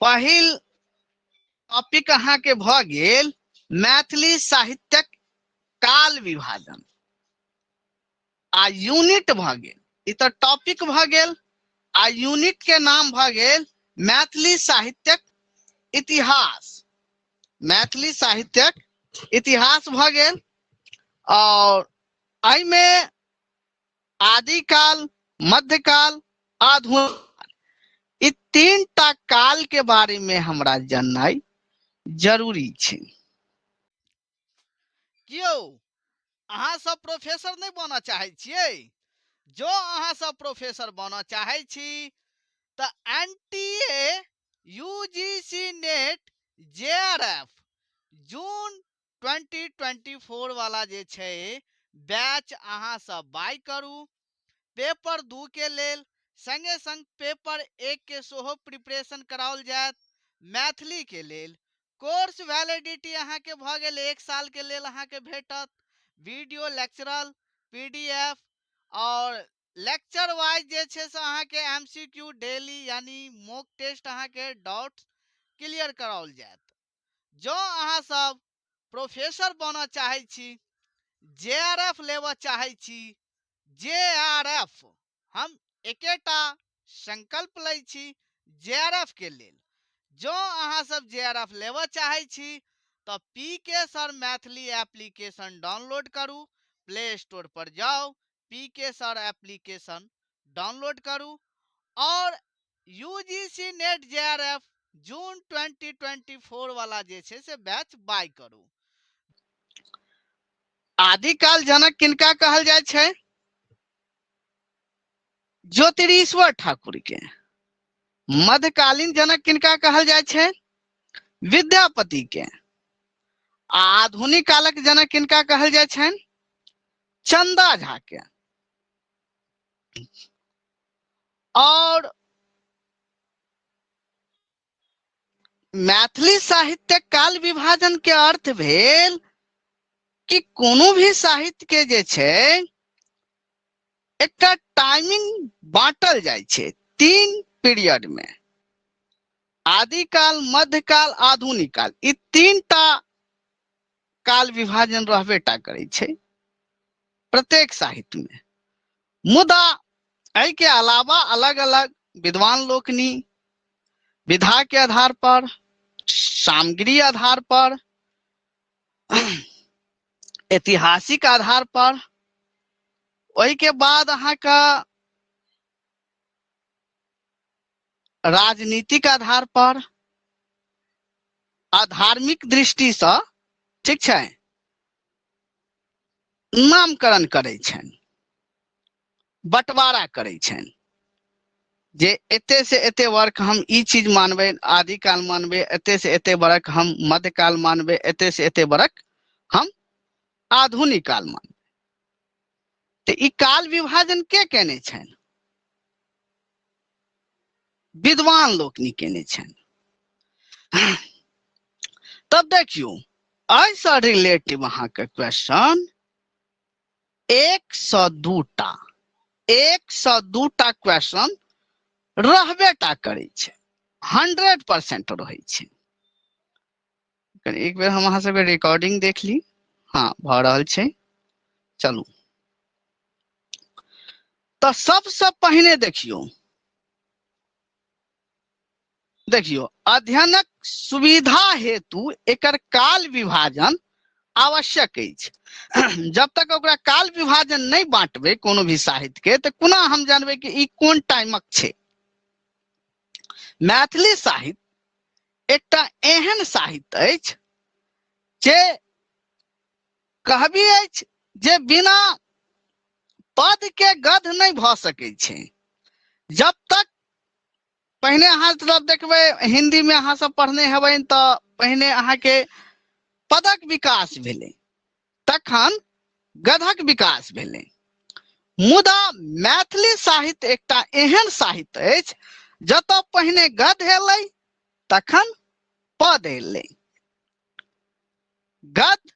पहिल टॉपिक अहाँ के भ गेल मैथिली साहित्यक काल विभाजन आ यूनिट भ गेल। ई तो टॉपिक भ गेल आ यूनिट के नाम भ गेल मैथिली साहित्यक इतिहास। मैथिली साहित्यक इतिहास भ गेल और एहि में आदिकाल, मध्यकाल, आधुनिक ई तीन टा काल के बारे में हमरा जाननाइ जरूरी छै। कियो अहाँ सब प्रोफेसर नहीं बनना चाहे छियै? जो अहाँ सब प्रोफेसर बनना चाहे छी त एनटीए, यूजीसी नेट, जेआरएफ जून 2024 वाला जे छै बैच अहाँ सब बाय करू। पेपर 2 के लेल संगे संग पेपर 1 के सेहो प्रिपरेशन कराओल जायत। मैथिली के लेल कोर्स वैलिडिटी अहाँ के भ गेल 1 साल के लेल अहाँ के भेटत। वीडियो लेक्चरल, पीडीएफ और लेक्चर वाइज जे छै से अहाँ के एमसीक्यू डेली यानी मॉक टेस्ट अहाँ के डाउट क्लियर कराओल जायत। जो अहाँ सब प्रोफेसर बनना चाहे छी, जेआरएफ लेवा चाहे छी, जेआरएफ हम एकेटा संकल्प लै छी जेआरएफ के लेल। जो अहाँ सब जेआरएफ लेवा चाहे छी तो PK sir Maithili application download करू। प्ले स्टोर पर जाओ, पीके सर एप्लीकेशन डाउनलोड करू और यूजीसी नेट जेआरएफ जून 2024 वाला जे छै से बैच बाय करू। आदिकाल जनक किनका कहल जाय छै? ज्योतिरीश्वर ठाकुर के। मध्यकालीन जनक किनका कहल जाय छै? विद्यापति के। आधुनिक कालक जनक किनका कहल जाय छनि? चंदा झा के। और मैथिली साहित्य काल विभाजन के अर्थ भेल कि कोनो भी साहित्य के जे छै एकटा टाइमिंग बांटल जाय छै 3 पीरियड में। आदिकाल, मध्यकाल, आधुनिक काल, ई 3 टा काल विभाजन रहबे टा करे छै प्रत्येक साहित्य में। मुदा एहि के अलावा अलग अलग विद्वान लोकनि विधा के आधार पर, सामग्री आधार पर, ऐतिहासिक आधार पर, ओहि के बाद अहाँ का राजनीतिक आधार पर, अधार्मिक दृष्टि से, ठीक छै, नामकरण करे छनि, बंटवारा करे छनि जे एते से एते वर्क हम ई चीज मानबे, आदिकाल मानबे, एते से एते वर्क हम मध्यकाल मानबे, एते से एते वर्क हम आधुनिक काल मानबे। तो ई काल विभाजन के केने छनि? विद्वान लोकनि केने छनि। तब देखियो ऐसा रिलेटिव अहाँ के क्वेश्चन 102 टा क्वेश्चन रहबे टा करे छै, 100% रहे छै। एक बेर हम अहाँ सबके रिकॉर्डिंग देख ली। हाँ भ रहल छै, चलू। तो सबसे पहिने देखियो अध्ययनक सुविधा हेतु एकर काल विभाजन आवश्यक अछि। जब तक ओकरा काल विभाजन नहीं बांटबे कोनो भी साहित्य के तो कोना हम जानबे कि ई कोन टाइमक छै। मैथिली साहित्य एकटा एहन साहित्य अछि जे कहबी अछि जे बिना पद के गध नहीं भ सकै छै। जब तक पहिने अहाँ तरफ देखबे हिंदी में अहाँ सब पढ़ने हेबै तो पहिने अहाँ के पदक विकास भेलै, तखन गधक विकास भेलै। मुदा मैथिली साहित्य एकटा एहन साहित्य अछि जतऽ पहिने गध एलै तखन पद एलै। गद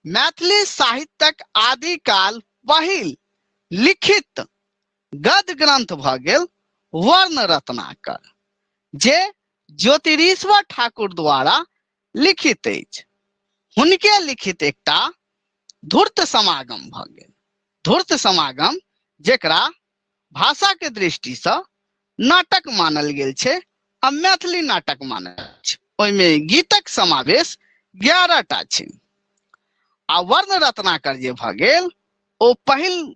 मैथिली साहित्यक आदिकाल पहिल लिखित गद्य ग्रंथ भ गेल वर्ण रत्नाकर, जे ज्योतिरीश्वर ठाकुर द्वारा लिखित अछि। हुनके लिखित एकटा धूर्त समागम भ गेल। धूर्त समागम जेकरा भाषा के दृष्टि से नाटक मानल गेल छै आ मैथिली नाटक मानल छै। ओहिमे गीतक समावेश 11 टा छै। आ वर्ण रत्नाकर जे भ गेल ओ पहिल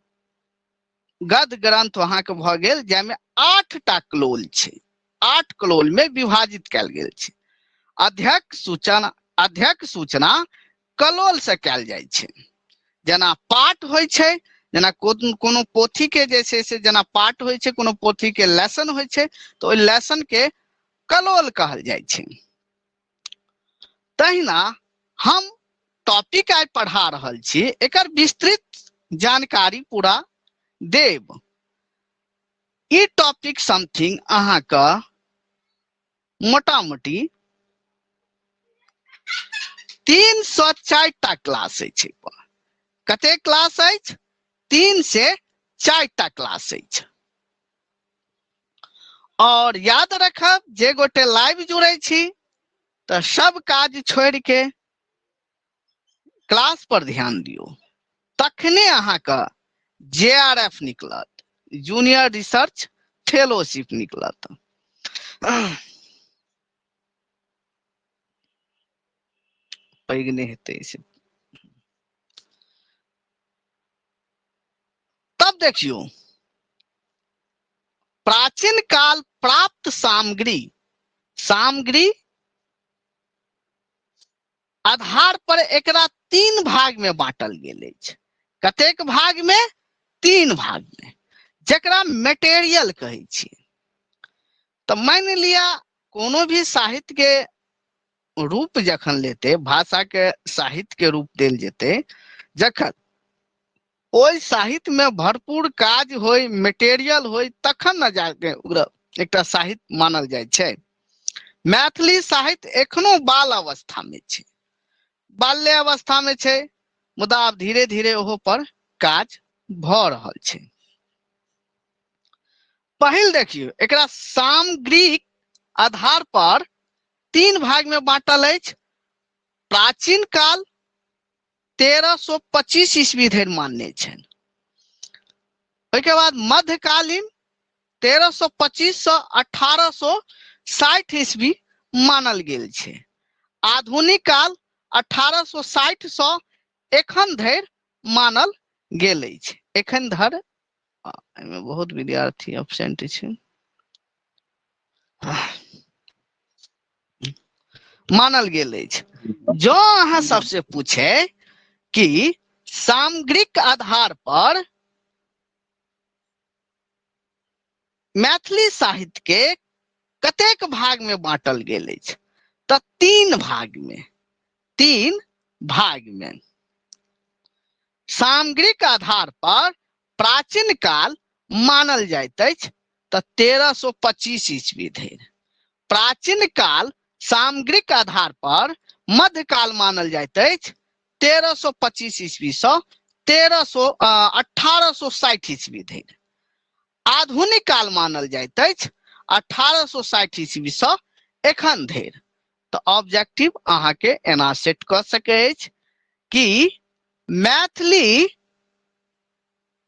गद्य ग्रंथ अहाँ के भ गेल जाहिमे 8 टा क्लोल छै। 8 क्लोल में विभाजित कयल गेल छै। अध्यक्ष सूचना कलोल से कयल जाइ छै। जेना पाठ होइ छै, जेना कोनो पोथी के जे छै से जेना पाठ होइ छै, कोनो पोथी के लेसन होइ छै तो ओइ लेसन के कलोल कहल जाइ छै। तहिना हम टॉपिक आइ पढ़ा रहल छी, एकर विस्तृत जानकारी पूरा देब। ई टॉपिक समथिंग अहाँके मोटा मोटी 304 टा क्लास अछि। कते क्लास अछि? 3 से 4 टा क्लास अछि। और याद रखब जे गोटे लाइव जुड़े छी तो सब काज छोड़ के क्लास पर ध्यान दियो, तखने अहाँके JRF निकलत, जूनियर रिसर्च फेलोशिप निकलत। पैघ नहि हेतै से। तब देखियो प्राचीन काल प्राप्त सामग्री आधार पर एकरा 3 भाग में बांटल गेल अछि। कतेक भाग में? 3 भाग में, जेकरा मटेरियल कहै छी। तो मान लिया कोनो भी साहित्य के रूप जखन लेते, भाषा के साहित्य के रूप देल जेते, जखन ओइ साहित्य में भरपूर काज होय, मटेरियल होय, तखन न जाके ओकरा एकटा साहित्य मानल जाइ छै। मैथिली साहित्य एखनो बाल अवस्था में छै, बाल्य अवस्था में छै, मुदा आब धीरे धीरे ओहो पर काज भ रहल छै। पहिल देखियो एकरा सामग्रिक आधार पर 3 भाग में बांटल अछि। प्राचीन काल 1325 ईस्वी धरि मानने छै। ओहिके बाद मध्यकालीन 1325 से 1860 ईस्वी मानल गेल छै। आधुनिक काल 1860 से एखन धरि मानल गेल अछि। एखन धरि एहिमे बहुत विद्यार्थी एब्सेंट छै, मानल गेल अछि। जो अहाँ सबसे पूछे कि सामग्रिक आधार पर मैथिली साहित्य के कतेक भाग में बांटल गेल अछि, तो 3 भाग में। 3 भाग में सामग्रिक आधार पर प्राचीन काल मानल जाइत अछि तो 1325 ईस्वी धरि। प्राचीन काल सामग्रिक आधार पर मध्यकाल मानल जाइत अछि 1325 ईस्वी से 1860 ईस्वी धरि। आधुनिक काल मानल जाइत अछि 1860 ईस्वी से एखन धरि। तो ऑब्जेक्टिव अहाँ के एना सेट क सकै अछि कि मैथिली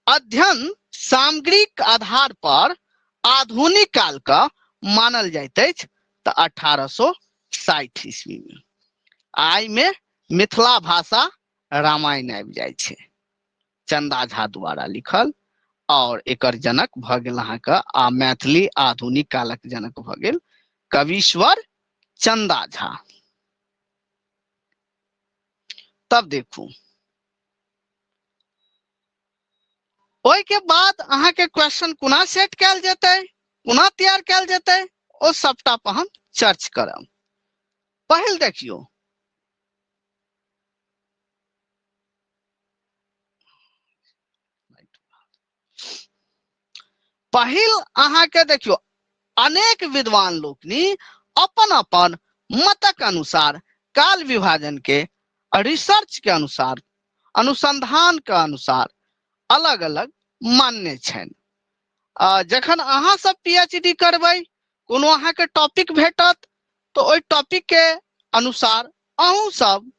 अध्ययन सामग्रिक आधार पर आधुनिक काल का मानल जाइत अछि तो 1860 ईस्वी में। आई में मिथिला भाषा रामायण आबि जाइ छै, चंदा झा द्वारा लिखल, और एकर जनक भ गेल अहाँके आ मैथिली आधुनिक कालक जनक भ गेल कवीश्वर चंदा झा। तब देखू ओहि के बाद अहाँ के क्वेश्चन कोना सेट कैल जेतै, कोना तैयार कैल जेतै, ओ सबटा पर हम चर्च करब। पहिल देखियो पहिल अहाँ के देखियो अनेक विद्वान लोकनि अपन अपन मतक अनुसार काल विभाजन के रिसर्च के अनुसार, अनुसंधान के अनुसार अलग अलग मानने छनि। जखन अहाँ सब PhD करबै, कोनो अहाँ के टॉपिक भेटत तो ओइ टॉपिक के अनुसार अहूँ सब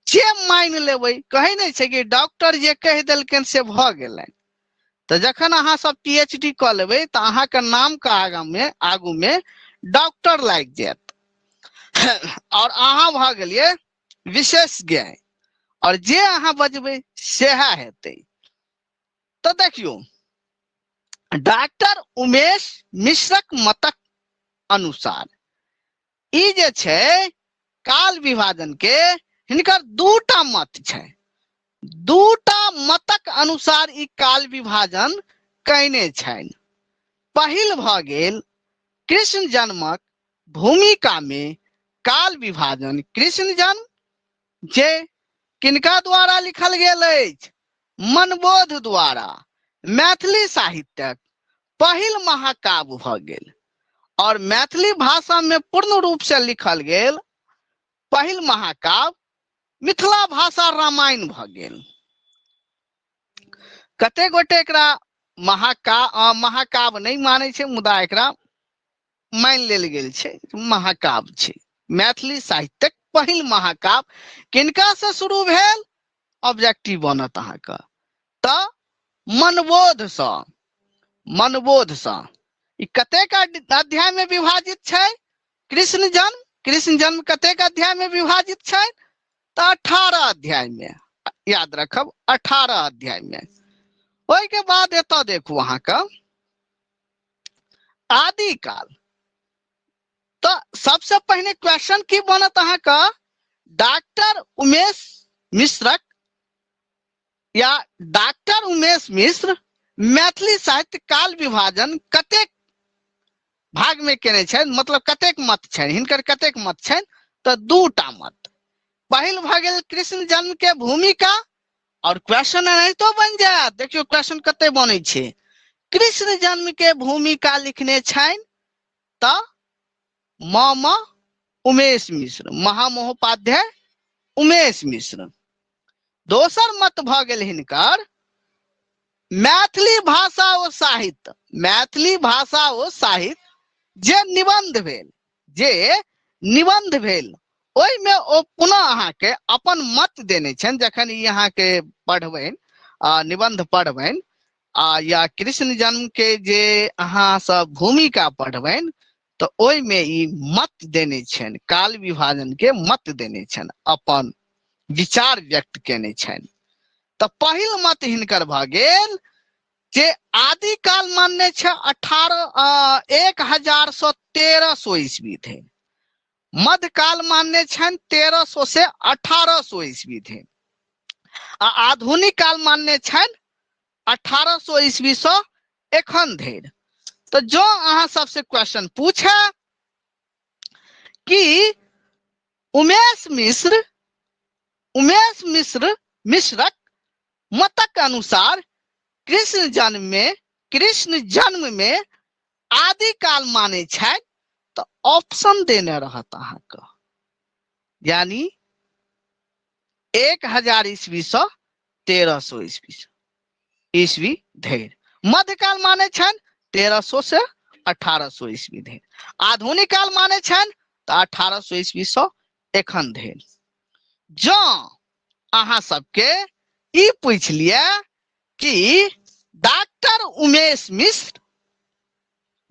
जे मान लेबै, कहे नहीं छै कि डॉक्टर जे कह देलकन से भ गेलै। तो जखन अहाँ सब पीएचडी क लेबै तो अहाँ के नाम के आगू में डॉक्टर लाग जायत और अहाँ भ गेलिए विशेषज्ञ, और जे अहाँ बजबै सेहा हेतै। तो देखियो, डॉक्टर उमेश मिश्रक मतक अनुसार ई जे छै काल विभाजन के हिनकर दूटा मत छै। दूटा मतक अनुसार ई काल विभाजन कयने छनि। पहिल भ गेल कृष्ण जन्मक भूमिका में काल विभाजन। कृष्ण जन्म जे किनका द्वारा लिखल गेल अछि? मनबोध द्वारा। मैथिली साहित्यक पहिल महाकाव्य भ गेल, और मैथिली भाषा में पूर्ण रूप से लिखल गेल पहिल महाकाव्य मिथिला भाषा रामायण भ गेल। कते गोटे एकरा महाकाव्य नहीं माने छै, मुदा एकरा मान लेल गेल छै महाकाव्य छै। मैथिली साहित्यक पहिल महाकाव्य किनका से शुरू भेल? ऑब्जेक्टिव बनत अहाँ के त मनबोध सँ। मनबोध सँ ई कतेक अध्याय में विभाजित छै? कृष्ण जन्म कतेक अध्याय में विभाजित छै? तो 18 अध्याय में। याद रखब 18 अध्याय में। ओइ के बाद एतऽ देखू अहाँ के आदिकाल। तो सबसे पहले क्वेश्चन की बनत अहाँ के? डॉक्टर उमेश मिश्रक या डॉक्टर उमेश मिश्र मैथिली साहित्य काल विभाजन कतेक भाग में केने छै, मतलब कतेक मत छै हिनकर? कतेक मत छै? तो दूटा मत। पहिल भ गेल कृष्ण जन्म के भूमिका, और क्वेश्चन नहीं तो बन जायत। देखियो क्वेश्चन कते बनै छै। कृष्ण जन्म के भूमिका लिखने छनि त म उमेश मिश्र, महामहोपाध्याय उमेश मिश्र। दोसर मत भ गेल हिनकर मैथिली भाषा ओ साहित्य। मैथिली भाषा ओ साहित्य जे निबंध भेल ओइ में ओ पुनः अहाँ के अपन मत देने छन। जखन ई अहाँ के पढ़बैन, निबंध पढ़बैन या कृष्ण जन्म के जे अहाँ सब भूमिका पढ़बैन, तो ओइ में ई मत देने छन, काल विभाजन के मत देने छन, अपन विचार व्यक्त केने छन। तो पहिल मत हिनकर भ गेल जे आदिकाल मानने छै 1113 ईस्वी थे। मध्यकाल मानने छन 1300 से 1800 ईस्वी थे। आधुनिक काल मानने छन 1800 ईस्वी से एखन धरि। तो जो अहाँ सबसे क्वेश्चन पूछे कि उमेश मिश्रक मतक अनुसार कृष्ण जन्म में आदिकाल माने छै, तो ऑप्शन देने रहत अहाँ के, यानी 1000 ईस्वी से 1300 ईस्वी धरि। मध्यकाल माने छन 1300 से 1800 ईस्वी धरि। आधुनिक काल माने छन तो 1800 ईस्वी से एखन धरि। जो अहाँ सबके ई पूछ लिया कि डॉक्टर उमेश मिश्र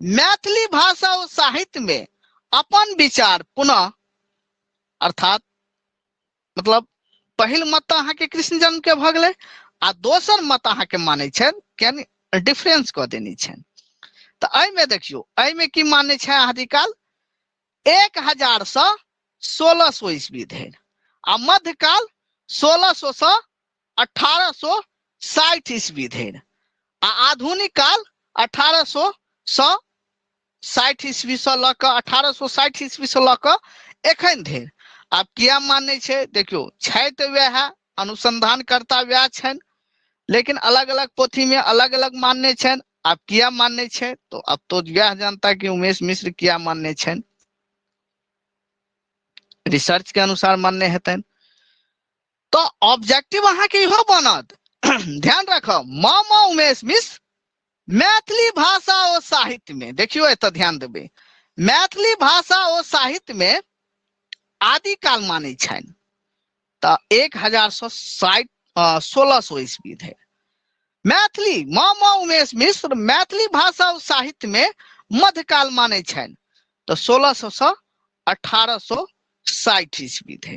मैथिली भाषा और साहित्य में अपन विचार पुनः, अर्थात मतलब पहिल मत अहाँ के कृष्ण जन्म के भ गेलै, आ दोसर मत अहाँ के माने छन, यानी डिफरेंस क देने छन। तो एहि में देखियो, एहि में की माने छै आदिकाल 1000 से 1600 ईस्वी धरि, आ मध्यकाल 1600 से 1860 ईस्वी धरि, आ आधुनिक काल 1800 से 60 ईस्वी से ल क 1860 ईस्वी से ल क एखन धरि। आब किया माने छै? देखियो छै तो वह अनुसंधान करता वह छन, लेकिन अलग अलग पोथी में अलग अलग मानने छन। आप किया मानने छै? तो अब तो यह जानता कि उमेश मिश्र किया मानने छन, रिसर्च के अनुसार मानने हेतन। तो ऑब्जेक्टिव अहाँ के इहो बनत, ध्यान रखो, उमेश मिश्र मैथिली भाषा और साहित्य में, देखियो एत ध्यान देबे, मैथिली भाषा और साहित्य में आदिकाल माने छनि तो 1060 1600 ईस्वी थे। मैथिली मामा उमेश मिश्र मैथिली भाषा और साहित्य में मध्यकाल माने छनि तो 1600 से 1860 ईस्वी थे।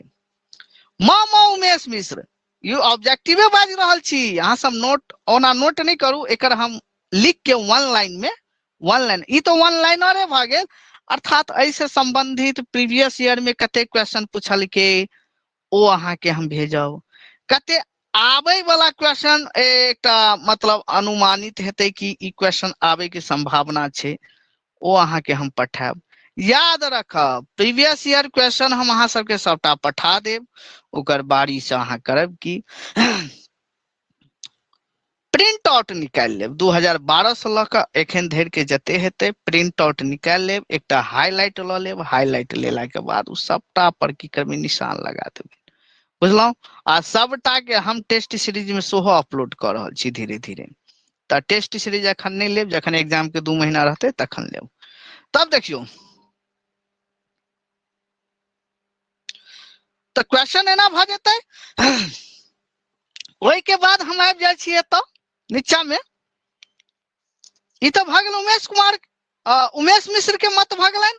मामा उमेश मिश्र यू ऑब्जेक्टिवे बाज रहल छी, अहाँ सब नोट ओना नोट नहीं करू, एकर हम लिख के वन लाइन में वन लाइन ई तो वन लाइनरे भ गेल, अर्थात ऐसे संबंधित प्रीवियस ईयर में कते क्वेश्चन पूछल के ओ अहाँ के हम भेजब, कते आबे वाला क्वेश्चन एक मतलब अनुमानित हेतै कि ई क्वेश्चन आबे के संभावना छै ओ अहाँ के हम पठाएब। याद रखब प्रीवियस ईयर क्वेश्चन हम अहाँ सबके सबटा पठा देब, ओकर बारी से अहाँ करब कि प्रिंट आउट निकाल लेब 2012 से लक एखन धरि के जते हेतै प्रिंट आउट निकाल लेब, एकटा हाईलाइट ल लेब, हाईलाइट लेला के बाद उ सबटा पर की करबे निशान लगा देबै, बुझलौं। आ सबटा के हम टेस्ट सीरीज में सेहो अपलोड कर रहल छी धीरे धीरे, त टेस्ट सीरीज अखन नहीं लेब, जखन एग्जाम के 2 महीना रहते तखन लेब। तब देखियो तो क्वेश्चन एना भ जेतै। ओइ के बाद हम आबि जाइ छियै त नीचा में ई तो भ गेल उमेश मिश्र के मत भ गेलनि